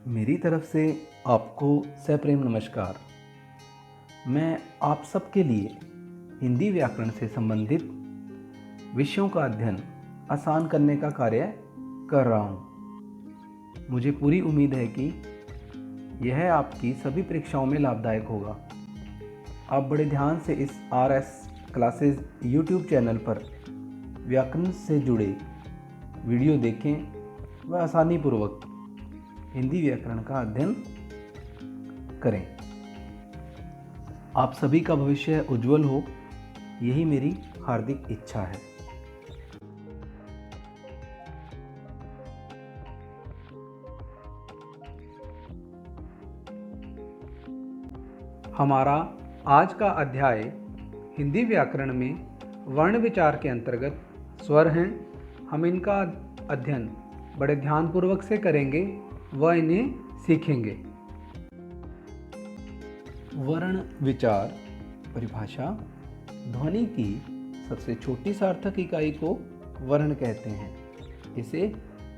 मेरी तरफ से आपको सप्रेम नमस्कार। मैं आप सबके लिए हिंदी व्याकरण से संबंधित विषयों का अध्ययन आसान करने का कार्य कर रहा हूँ। मुझे पूरी उम्मीद है कि यह आपकी सभी परीक्षाओं में लाभदायक होगा। आप बड़े ध्यान से इस RS क्लासेस YouTube चैनल पर व्याकरण से जुड़े वीडियो देखें व आसानीपूर्वक हिंदी व्याकरण का अध्ययन करें। आप सभी का भविष्य उज्जवल हो, यही मेरी हार्दिक इच्छा है। हमारा आज का अध्याय हिंदी व्याकरण में वर्ण विचार के अंतर्गत स्वर हैं। हम इनका अध्ययन बड़े ध्यानपूर्वक से करेंगे व इन्हें सीखेंगे। वर्ण विचार परिभाषा: ध्वनि की सबसे छोटी सार्थक इकाई को वर्ण कहते हैं। इसे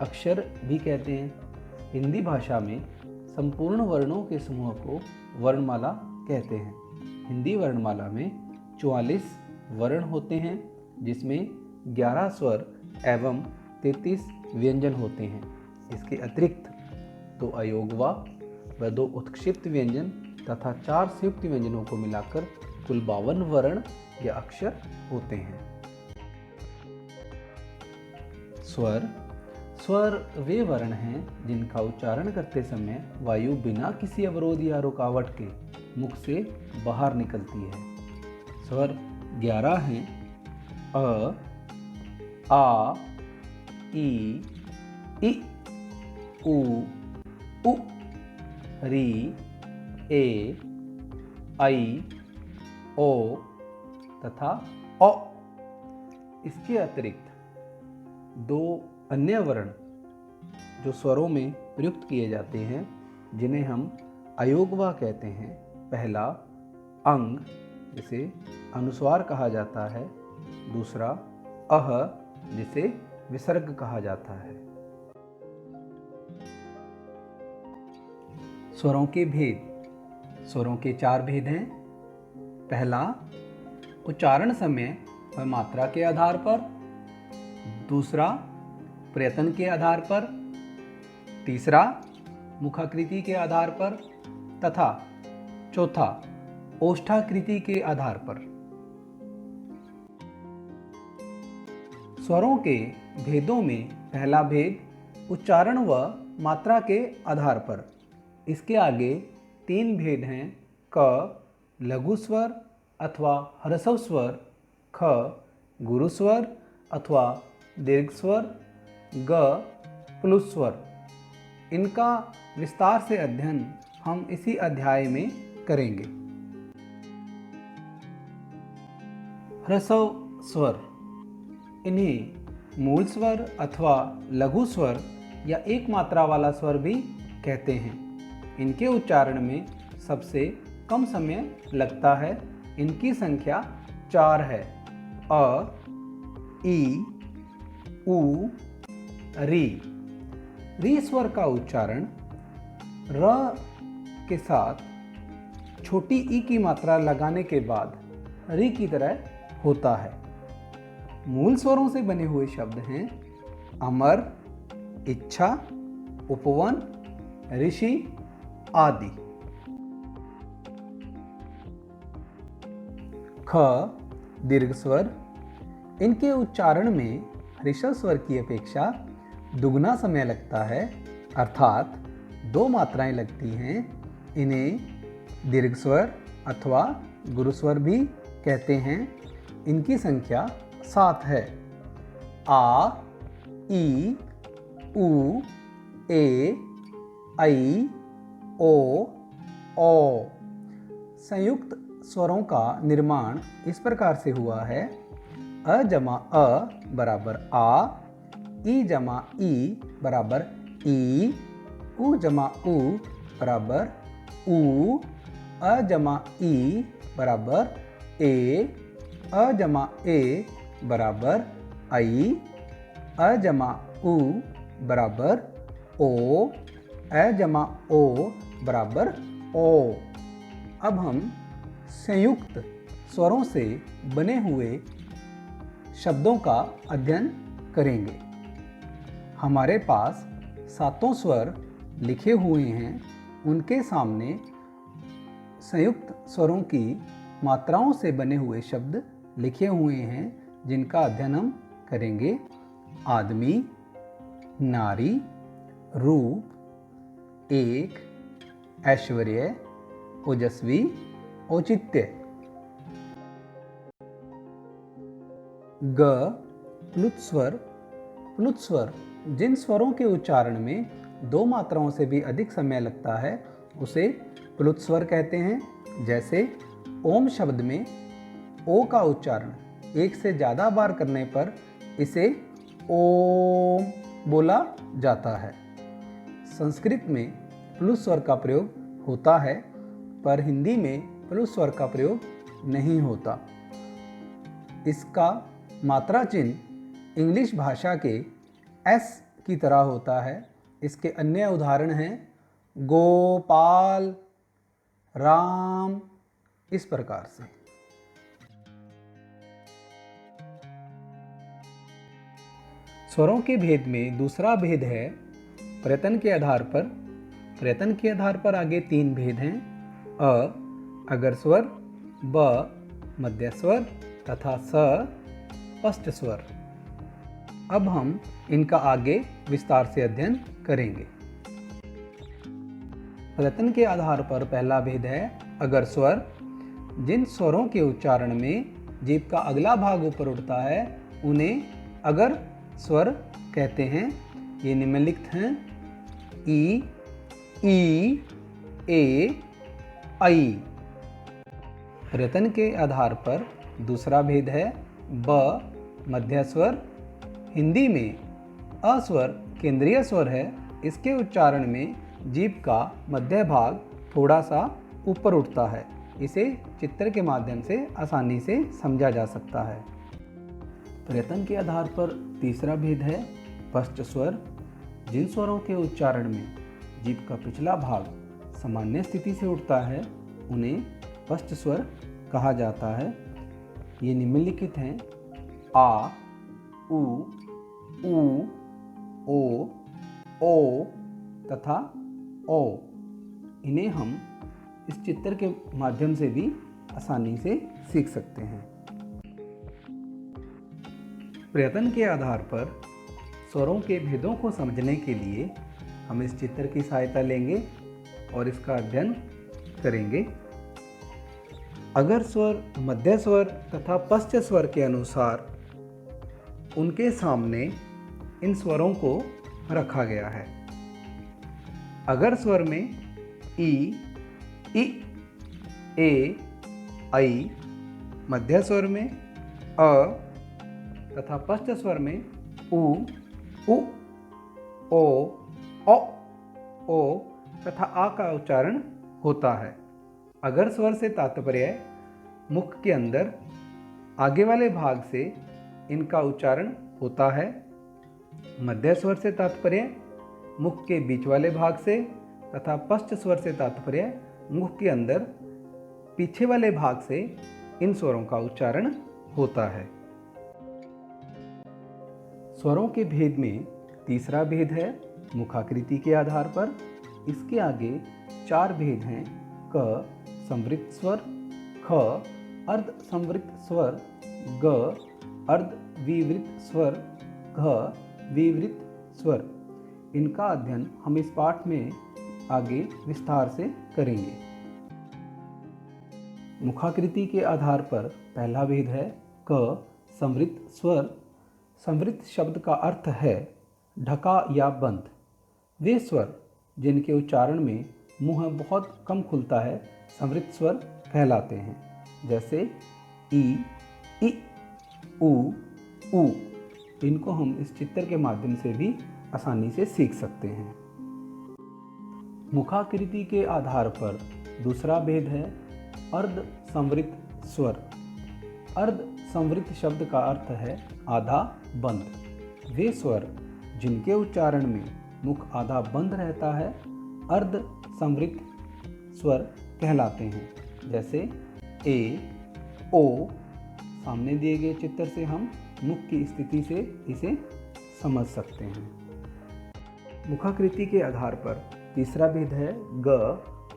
अक्षर भी कहते हैं। हिंदी भाषा में संपूर्ण वर्णों के समूह को वर्णमाला कहते हैं। हिंदी वर्णमाला में 44 वर्ण होते हैं, जिसमें 11 स्वर एवं 33 व्यंजन होते हैं। इसके अतिरिक्त 2 अयोगवा व 2 उत्क्षिप्त व्यंजन तथा 4 संयुक्त व्यंजनों को मिलाकर कुल 52 वर्ण या अक्षर होते हैं। स्वर वे वर्ण हैं जिनका उच्चारण करते समय वायु बिना किसी अवरोध या रुकावट के मुख से बाहर निकलती है। स्वर 11 हैं: अ, आ, ई, उ, उ, री, ए, ऐ, ओ तथा औ। इसके अतिरिक्त 2 अन्य वर्ण जो स्वरों में प्रयुक्त किए जाते हैं, जिन्हें हम अयोगवा कहते हैं। पहला अंग, जिसे अनुस्वार कहा जाता है। दूसरा अह, जिसे विसर्ग कहा जाता है। स्वरों के भेद: स्वरों के 4 भेद हैं। पहला उच्चारण समय व मात्रा के आधार पर। दूसरा प्रयत्न के आधार पर। तीसरा मुखाकृति के आधार पर तथा चौथा ओष्ठाकृति के आधार पर। स्वरों के भेदों में पहला भेद उच्चारण व मात्रा के आधार पर। इसके आगे 3 भेद हैं: क लघु स्वर अथवा ह्रस्व स्वर, ख गुरु स्वर अथवा दीर्घ स्वर, ग प्लुत स्वर। इनका विस्तार से अध्ययन हम इसी अध्याय में करेंगे। ह्रस्व स्वर: इन्हें मूल स्वर अथवा लघु स्वर या एक मात्रा वाला स्वर भी कहते हैं। इनके उच्चारण में सबसे कम समय लगता है। इनकी संख्या 4 है: अ, ई, उ, री। री स्वर का उच्चारण र के साथ छोटी ई की मात्रा लगाने के बाद री की तरह होता है। मूल स्वरों से बने हुए शब्द हैं: अमर, इच्छा, उपवन, ऋषि आदि। ख दीर्घ स्वर: इनके उच्चारण में ऋषभ स्वर की अपेक्षा दुगना समय लगता है, अर्थात 2 मात्राएं लगती हैं। इन्हें दीर्घ स्वर अथवा गुरु स्वर भी कहते हैं। इनकी संख्या 7 है: आ, ई, उ, ए, ऐ, ओ, औ। संयुक्त स्वरों का निर्माण इस प्रकार से हुआ है: अ जमा अ बराबर आ, ई जमा ई बराबर ई, उ जमा उ बराबर उ, अ जमा ई बराबर ए, अ जमा ए बराबर ऐ, अ जमा उ बराबर ओ, ए जमा ओ बराबर ओ। अब हम संयुक्त स्वरों से बने हुए शब्दों का अध्ययन करेंगे। हमारे पास 7 स्वर लिखे हुए हैं, उनके सामने संयुक्त स्वरों की मात्राओं से बने हुए शब्द लिखे हुए हैं, जिनका अध्ययन हम करेंगे। आदमी, नारी, रूप, एक, ऐश्वर्य, ओजस्वी, औचित्य। ग प्लुत स्वर। प्लुत स्वर जिन स्वरों के उच्चारण में 2 मात्राओं से भी अधिक समय लगता है उसे प्लुत स्वर कहते हैं। जैसे ओम शब्द में ओ का उच्चारण एक से ज़्यादा बार करने पर इसे ओम बोला जाता है। संस्कृत में प्लुत स्वर का प्रयोग होता है, पर हिंदी में प्लुत स्वर का प्रयोग नहीं होता। इसका मात्रा चिन्ह इंग्लिश भाषा के एस की तरह होता है। इसके अन्य उदाहरण हैं गोपाल, राम, इस प्रकार से। स्वरों के भेद में दूसरा भेद है प्रयत्न के आधार पर। प्रयत्न के आधार पर आगे 3 भेद हैं। अ अगर स्वर, ब मध्य स्वर तथा स स्पष्ट स्वर। अब हम इनका आगे विस्तार से अध्ययन करेंगे। प्रयत्न के आधार पर पहला भेद है अगर स्वर। जिन स्वरों के उच्चारण में जीभ का अगला भाग ऊपर उठता है उन्हें अगर स्वर कहते हैं। ये निम्नलिखित हैं: ई, ए, ऐ। प्रयत्न के आधार पर दूसरा भेद है ब मध्य स्वर। हिंदी में अ स्वर केंद्रीय स्वर है। इसके उच्चारण में जीभ का मध्य भाग थोड़ा सा ऊपर उठता है। इसे चित्र के माध्यम से आसानी से समझा जा सकता है। प्रयत्न के आधार पर तीसरा भेद है स्पष्ट स्वर। जिन स्वरों के उच्चारण में जीभ का पिछला भाग सामान्य स्थिति से उठता है उन्हें स्पष्ट स्वर कहा जाता है। ये निम्नलिखित हैं: आ, उ, ओ तथा ओ। इन्हें हम इस चित्र के माध्यम से भी आसानी से सीख सकते हैं। प्रयत्न के आधार पर स्वरों के भेदों को समझने के लिए हम इस चित्र की सहायता लेंगे और इसका अध्ययन करेंगे। अगर स्वर, मध्य स्वर तथा पश्च स्वर के अनुसार उनके सामने इन स्वरों को रखा गया है। अगर स्वर में ई, ए, ऐ, मध्य स्वर में अ तथा पश्च स्वर में उ, ओ तथा आ का उच्चारण होता है। अगर स्वर से तात्पर्य मुख के अंदर आगे वाले भाग से इनका उच्चारण होता है। मध्य स्वर से तात्पर्य मुख के बीच वाले भाग से तथा पश्च स्वर से तात्पर्य मुख के अंदर पीछे वाले भाग से इन स्वरों का उच्चारण होता है। स्वरों के भेद में तीसरा भेद है मुखाकृति के आधार पर। इसके आगे 4 भेद हैं: क संवृत स्वर, ख अर्ध संवृत स्वर, ग अर्ध विवृत स्वर, घ विवृत स्वर। इनका अध्ययन हम इस पाठ में आगे विस्तार से करेंगे। मुखाकृति के आधार पर पहला भेद है क संवृत स्वर। संवृत शब्द का अर्थ है ढका या बंद। वे स्वर जिनके उच्चारण में मुंह बहुत कम खुलता है संवृत स्वर कहलाते हैं। जैसे ई, उ। इनको हम इस चित्र के माध्यम से भी आसानी से सीख सकते हैं। मुखाकृति के आधार पर दूसरा भेद है अर्ध संवृत स्वर। अर्ध संवृत शब्द का अर्थ है आधा बंद। वे स्वर जिनके उच्चारण में मुख आधा बंद रहता है अर्ध संवृत स्वर कहलाते हैं। जैसे ए, ओ। सामने दिए गए चित्र से हम मुख की स्थिति से इसे समझ सकते हैं। मुखाकृति के आधार पर तीसरा भेद है ग,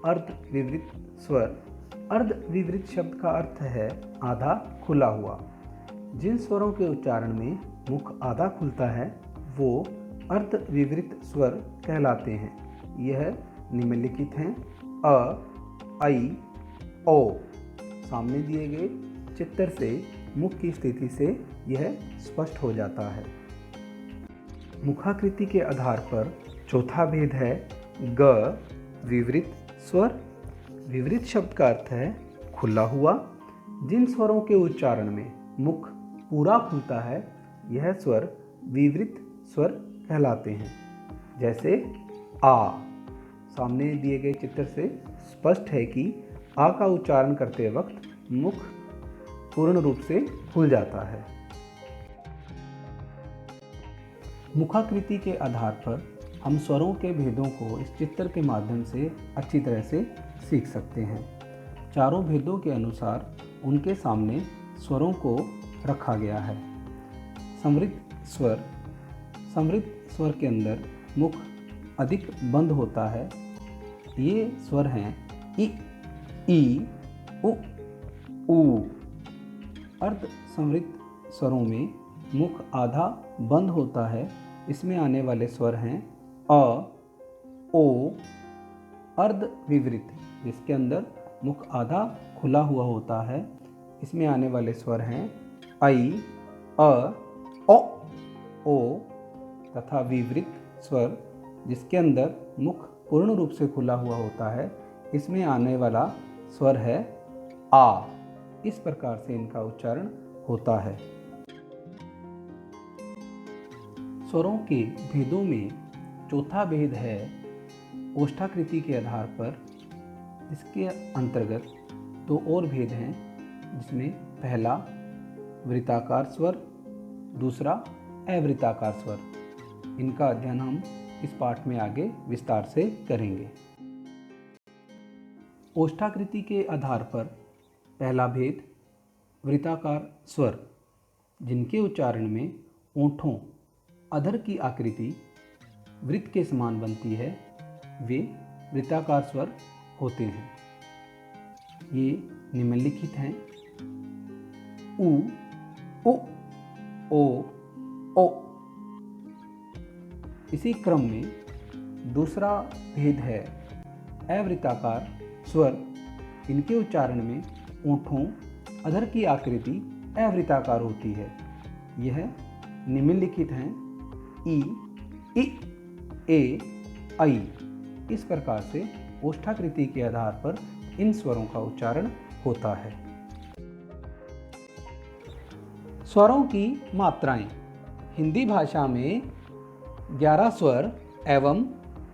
अर्ध विवृत स्वर। अर्ध विवृत शब्द का अर्थ है आधा खुला हुआ। जिन स्वरों के उच्चारण में मुख आधा खुलता है वो अर्ध विवृत स्वर कहलाते हैं। यह निम्नलिखित हैं: अ, ऐ, ओ। सामने दिए गए चित्र से मुख की स्थिति से यह स्पष्ट हो जाता है। मुखाकृति के आधार पर चौथा भेद है ग, विवृत स्वर। विवृत शब्द का अर्थ है खुला हुआ। जिन स्वरों के उच्चारण में मुख पूरा खुलता है यह स्वर विवृत स्वर कहलाते हैं। जैसे आ। सामने दिए गए चित्र से स्पष्ट है कि आ का उच्चारण करते वक्त मुख पूर्ण रूप से खुल जाता है। मुखाकृति के आधार पर हम स्वरों के भेदों को इस चित्र के माध्यम से अच्छी तरह से सीख सकते हैं। चारों भेदों के अनुसार उनके सामने स्वरों को रखा गया है। समृद्ध स्वर। समृद्ध स्वर के अंदर मुख अधिक बंद होता है। ये स्वर हैं इ, ई, उ, ऊ। अर्ध समृद्ध स्वरों में मुख आधा बंद होता है। इसमें आने वाले स्वर हैं अ, ओ। अर्ध विवृत जिसके अंदर मुख आधा खुला हुआ होता है। इसमें आने वाले स्वर हैं ऐ, अ, ओ। तथा विवृत स्वर जिसके अंदर मुख पूर्ण रूप से खुला हुआ होता है। इसमें आने वाला स्वर है आ। इस प्रकार से इनका उच्चारण होता है। स्वरों के भेदों में चौथा भेद है ओष्ठाकृति के आधार पर। इसके अंतर्गत दो और भेद हैं जिसमें पहला वृत्ताकार स्वर, दूसरा अवृत्ताकार स्वर। इनका अध्ययन हम इस पाठ में आगे विस्तार से करेंगे। ओष्ठाकृति के आधार पर पहला भेद वृत्ताकार स्वर, जिनके उच्चारण में ओंठों अधर की आकृति वृत्त के समान बनती है, वे वृत्ताकार स्वर होते हैं। ये निम्नलिखित हैं उ, उ, ओ। इसी क्रम में दूसरा भेद है अवृत्ताकार स्वर। इनके उच्चारण में ओंठों अधर की आकृति अवृत्ताकार होती है। यह निम्नलिखित हैं ई, ए, ऐ। इस प्रकार से ओष्ठाकृति के आधार पर इन स्वरों का उच्चारण होता है। स्वरों की मात्राएं। हिंदी भाषा में 11 स्वर एवं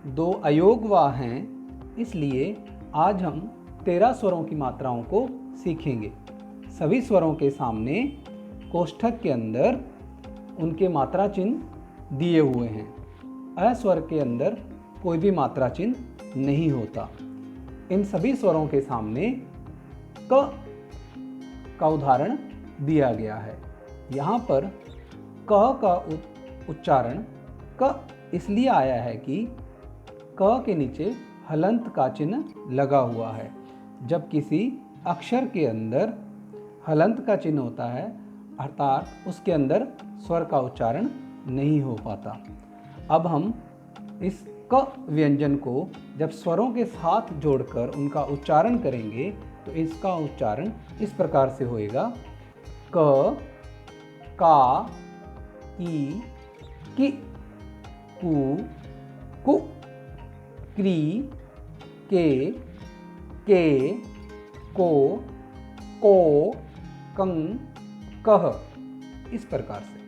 2 अयोगवा हैं, इसलिए आज हम 13 स्वरों की मात्राओं को सीखेंगे। सभी स्वरों के सामने कोष्ठक के अंदर उनके मात्रा चिन्ह दिए हुए हैं। अ स्वर के अंदर कोई भी मात्रा चिन्ह नहीं होता। इन सभी स्वरों के सामने क का उदाहरण दिया गया है। यहाँ पर क का उच्चारण क इसलिए आया है कि क के नीचे हलंत का चिन्ह लगा हुआ है। जब किसी अक्षर के अंदर हलंत का चिन्ह होता है अर्थात उसके अंदर स्वर का उच्चारण नहीं हो पाता। अब हम इस क व्यंजन को जब स्वरों के साथ जोड़कर उनका उच्चारण करेंगे तो इसका उच्चारण इस प्रकार से होएगा क, का, की, कु, कु, क्री, के, को, कंग, कह। इस प्रकार से